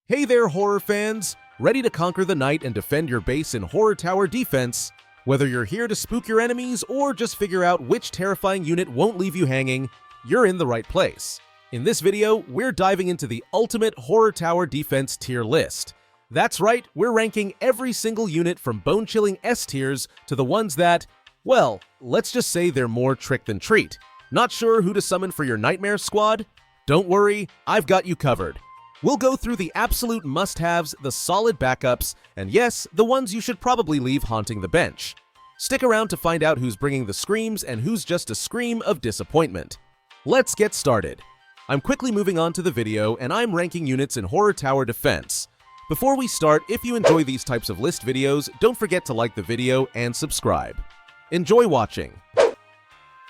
Hey there, horror fans! Ready to conquer the night and defend your base in Horror Tower Defense? Whether you're here to spook your enemies or just figure out which terrifying unit won't leave you hanging, you're in the right place. In this video, we're diving into the ultimate Horror Tower Defense tier list. That's right, we're ranking every single unit from bone-chilling S tiers to the ones that, well, let's just say they're more trick than treat. Not sure who to summon for your Nightmare Squad? Don't worry, I've got you covered. We'll go through the absolute must-haves, the solid backups, and yes, the ones you should probably leave haunting the bench. Stick around to find out who's bringing the screams and who's just a scream of disappointment. Let's get started. I'm quickly moving on to the video, and I'm ranking units in Horror Tower Defense. Before we start, if you enjoy these types of list videos, don't forget to like the video and subscribe. Enjoy watching.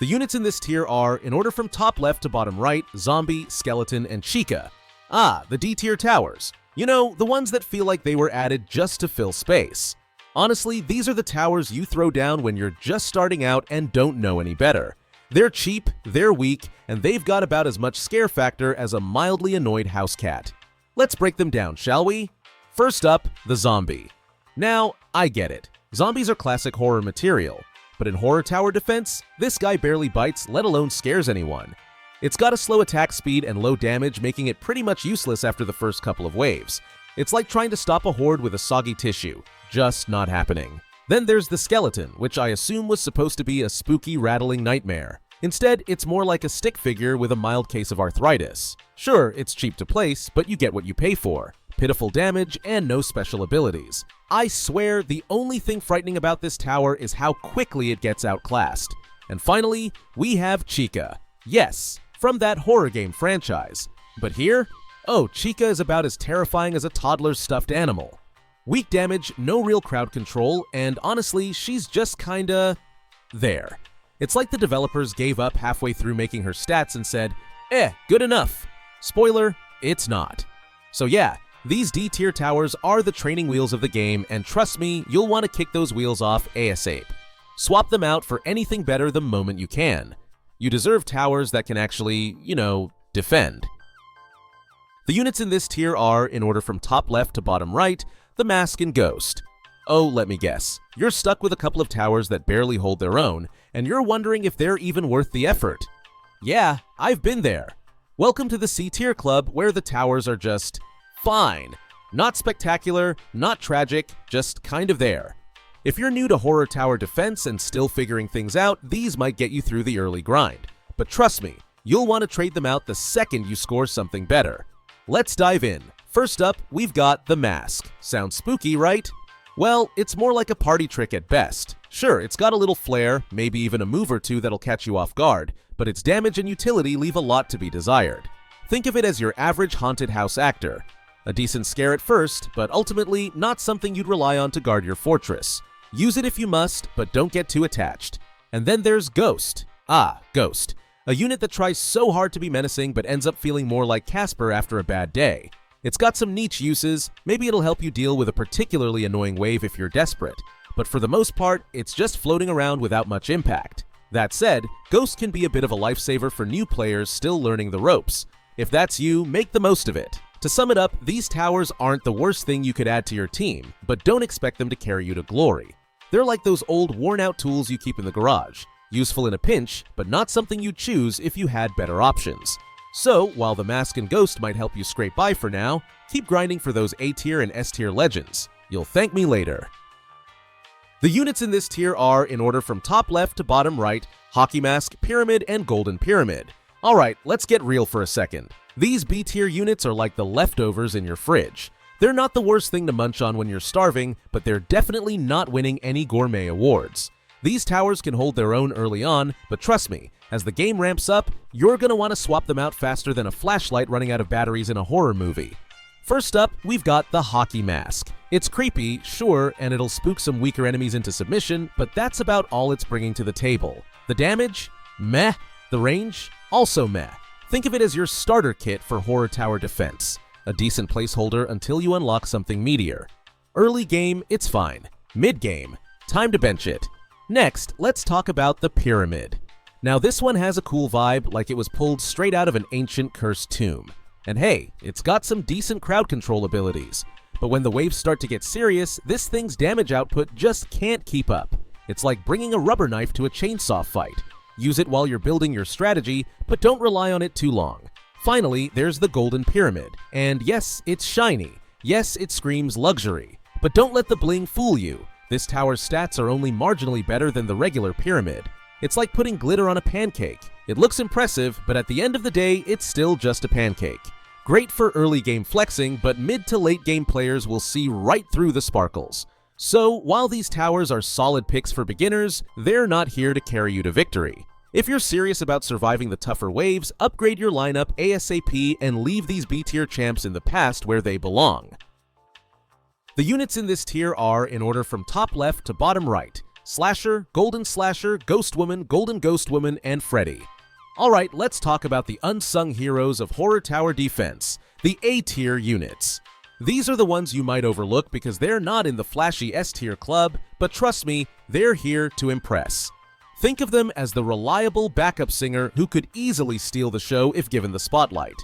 The units in this tier are, in order from top left to bottom right, Zombie, Skeleton, and Chica. Ah, the D-tier towers. You know, the ones that feel like they were added just to fill space. Honestly, these are the towers you throw down when you're just starting out and don't know any better. They're cheap, they're weak, and they've got about as much scare factor as a mildly annoyed house cat. Let's break them down, shall we? First up, the Zombie. Now, I get it. Zombies are classic horror material. But in Horror Tower Defense, this guy barely bites, let alone scares anyone. It's got a slow attack speed and low damage, making it pretty much useless after the first couple of waves. It's like trying to stop a horde with a soggy tissue. Just not happening. Then there's the Skeleton, which I assume was supposed to be a spooky, rattling nightmare. Instead, it's more like a stick figure with a mild case of arthritis. Sure, it's cheap to place, but you get what you pay for. Pitiful damage and no special abilities. I swear, the only thing frightening about this tower is how quickly it gets outclassed. And finally, we have Chica. Yes, from that horror game franchise. But here? Oh, Chica is about as terrifying as a toddler's stuffed animal. Weak damage, no real crowd control, and honestly, she's just kinda there. It's like the developers gave up halfway through making her stats and said, good enough. Spoiler, it's not. So yeah, these D-tier towers are the training wheels of the game, and trust me, you'll want to kick those wheels off ASAP. Swap them out for anything better the moment you can. You deserve towers that can actually, defend. The units in this tier are, in order from top left to bottom right, the Mask and Ghost. Oh, let me guess. You're stuck with a couple of towers that barely hold their own, and you're wondering if they're even worth the effort. Yeah, I've been there. Welcome to the C-tier club, where the towers are just fine. Not spectacular, not tragic, just kind of there. If you're new to Horror Tower Defense and still figuring things out, these might get you through the early grind. But trust me, you'll want to trade them out the second you score something better. Let's dive in. First up, we've got the Mask. Sounds spooky, right? Well, it's more like a party trick at best. Sure, it's got a little flair, maybe even a move or two that'll catch you off guard, but its damage and utility leave a lot to be desired. Think of it as your average haunted house actor. A decent scare at first, but ultimately not something you'd rely on to guard your fortress. Use it if you must, but don't get too attached. And then there's Ghost. Ah, Ghost. A unit that tries so hard to be menacing but ends up feeling more like Casper after a bad day. It's got some niche uses, maybe it'll help you deal with a particularly annoying wave if you're desperate, but for the most part, it's just floating around without much impact. That said, Ghost can be a bit of a lifesaver for new players still learning the ropes. If that's you, make the most of it. To sum it up, these towers aren't the worst thing you could add to your team, but don't expect them to carry you to glory. They're like those old worn-out tools you keep in the garage. Useful in a pinch, but not something you'd choose if you had better options. So, while the Mask and Ghost might help you scrape by for now, keep grinding for those A-tier and S-tier legends. You'll thank me later. The units in this tier are, in order from top left to bottom right, Hockey Mask, Pyramid, and Golden Pyramid. Alright, let's get real for a second. These B-tier units are like the leftovers in your fridge. They're not the worst thing to munch on when you're starving, but they're definitely not winning any gourmet awards. These towers can hold their own early on, but trust me, as the game ramps up, you're gonna want to swap them out faster than a flashlight running out of batteries in a horror movie. First up, we've got the Hockey Mask. It's creepy, sure, and it'll spook some weaker enemies into submission, but that's about all it's bringing to the table. The damage? Meh. The range? Also meh. Think of it as your starter kit for Horror Tower Defense. A decent placeholder until you unlock something meatier. Early game, it's fine. Mid-game, time to bench it. Next, let's talk about the Pyramid. Now this one has a cool vibe, like it was pulled straight out of an ancient cursed tomb. And hey, it's got some decent crowd control abilities. But when the waves start to get serious, this thing's damage output just can't keep up. It's like bringing a rubber knife to a chainsaw fight. Use it while you're building your strategy, but don't rely on it too long. Finally, there's the Golden Pyramid. And yes, it's shiny. Yes, it screams luxury. But don't let the bling fool you. This tower's stats are only marginally better than the regular pyramid. It's like putting glitter on a pancake. It looks impressive, but at the end of the day, it's still just a pancake. Great for early game flexing, but mid to late game players will see right through the sparkles. So, while these towers are solid picks for beginners, they're not here to carry you to victory. If you're serious about surviving the tougher waves, upgrade your lineup ASAP and leave these B-tier champs in the past where they belong. The units in this tier are, in order from top left to bottom right, Slasher, Golden Slasher, Ghost Woman, Golden Ghost Woman, and Freddy. Alright, let's talk about the unsung heroes of Horror Tower Defense, the A-tier units. These are the ones you might overlook because they're not in the flashy S-tier club, but trust me, they're here to impress. Think of them as the reliable backup singer who could easily steal the show if given the spotlight.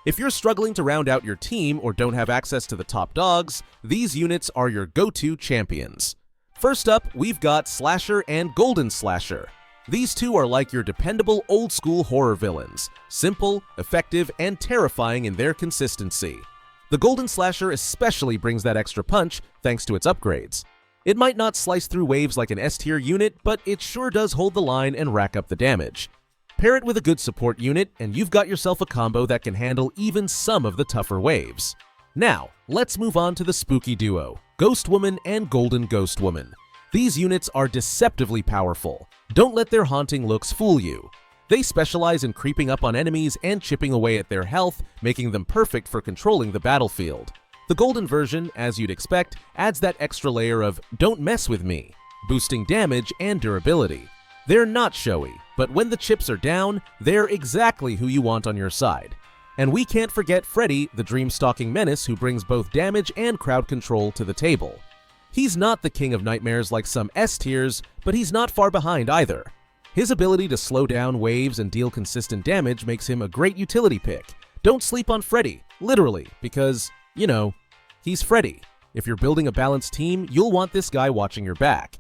If you're struggling to round out your team or don't have access to the top dogs, these units are your go-to champions. First up, we've got Slasher and Golden Slasher. These two are like your dependable old-school horror villains, simple, effective, and terrifying in their consistency. The Golden Slasher especially brings that extra punch thanks to its upgrades. It might not slice through waves like an S-tier unit, but it sure does hold the line and rack up the damage. Pair it with a good support unit, and you've got yourself a combo that can handle even some of the tougher waves. Now, let's move on to the spooky duo, Ghost Woman and Golden Ghost Woman. These units are deceptively powerful. Don't let their haunting looks fool you. They specialize in creeping up on enemies and chipping away at their health, making them perfect for controlling the battlefield. The golden version, as you'd expect, adds that extra layer of "don't mess with me," boosting damage and durability. They're not showy, but when the chips are down, they're exactly who you want on your side. And we can't forget Freddy, the dream-stalking menace who brings both damage and crowd control to the table. He's not the king of nightmares like some S-tiers, but he's not far behind either. His ability to slow down waves and deal consistent damage makes him a great utility pick. Don't sleep on Freddy, literally, because, you know, he's Freddy. If you're building a balanced team, you'll want this guy watching your back.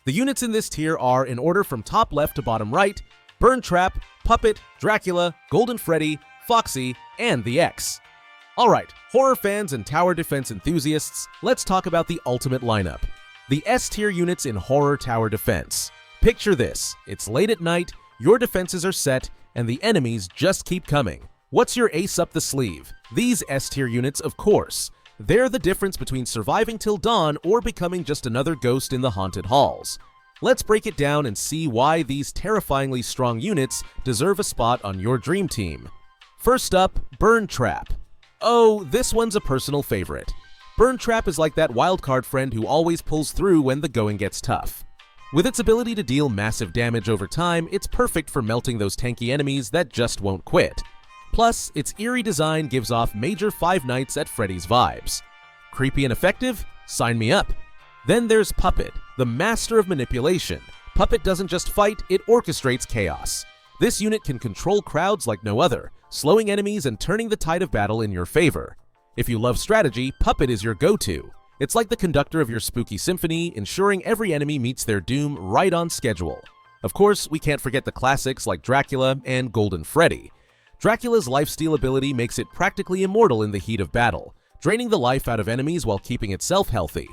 The units in this tier are, in order from top left to bottom right, Burn Trap, Puppet, Dracula, Golden Freddy, Foxy, and the X. Alright, horror fans and tower defense enthusiasts, let's talk about the ultimate lineup. The S-tier units in Horror Tower Defense. Picture this, it's late at night, your defenses are set, and the enemies just keep coming. What's your ace up the sleeve? These S-tier units, of course. They're the difference between surviving till dawn or becoming just another ghost in the haunted halls. Let's break it down and see why these terrifyingly strong units deserve a spot on your dream team. First up, Burn Trap. Oh, this one's a personal favorite. Burn Trap is like that wildcard friend who always pulls through when the going gets tough. With its ability to deal massive damage over time, it's perfect for melting those tanky enemies that just won't quit. Plus, its eerie design gives off major Five Nights at Freddy's vibes. Creepy and effective? Sign me up. Then there's Puppet, the master of manipulation. Puppet doesn't just fight, it orchestrates chaos. This unit can control crowds like no other, slowing enemies and turning the tide of battle in your favor. If you love strategy, Puppet is your go-to. It's like the conductor of your spooky symphony, ensuring every enemy meets their doom right on schedule. Of course, we can't forget the classics like Dracula and Golden Freddy. Dracula's lifesteal ability makes it practically immortal in the heat of battle, draining the life out of enemies while keeping itself healthy.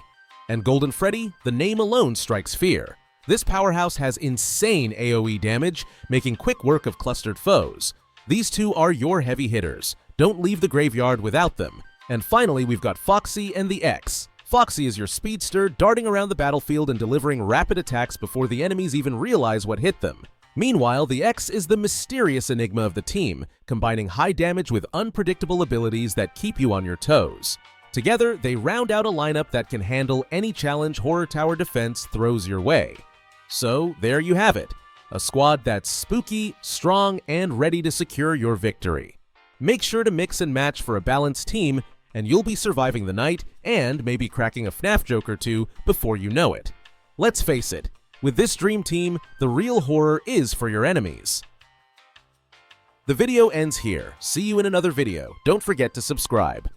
And Golden Freddy, the name alone strikes fear. This powerhouse has insane AoE damage, making quick work of clustered foes. These two are your heavy hitters. Don't leave the graveyard without them. And finally, we've got Foxy and the X. Foxy is your speedster, darting around the battlefield and delivering rapid attacks before the enemies even realize what hit them. Meanwhile, the X is the mysterious enigma of the team, combining high damage with unpredictable abilities that keep you on your toes. Together, they round out a lineup that can handle any challenge Horror Tower Defense throws your way. So, there you have it. A squad that's spooky, strong, and ready to secure your victory. Make sure to mix and match for a balanced team, and you'll be surviving the night and maybe cracking a FNAF joke or two before you know it. Let's face it, with this dream team, the real horror is for your enemies. The video ends here. See you in another video. Don't forget to subscribe.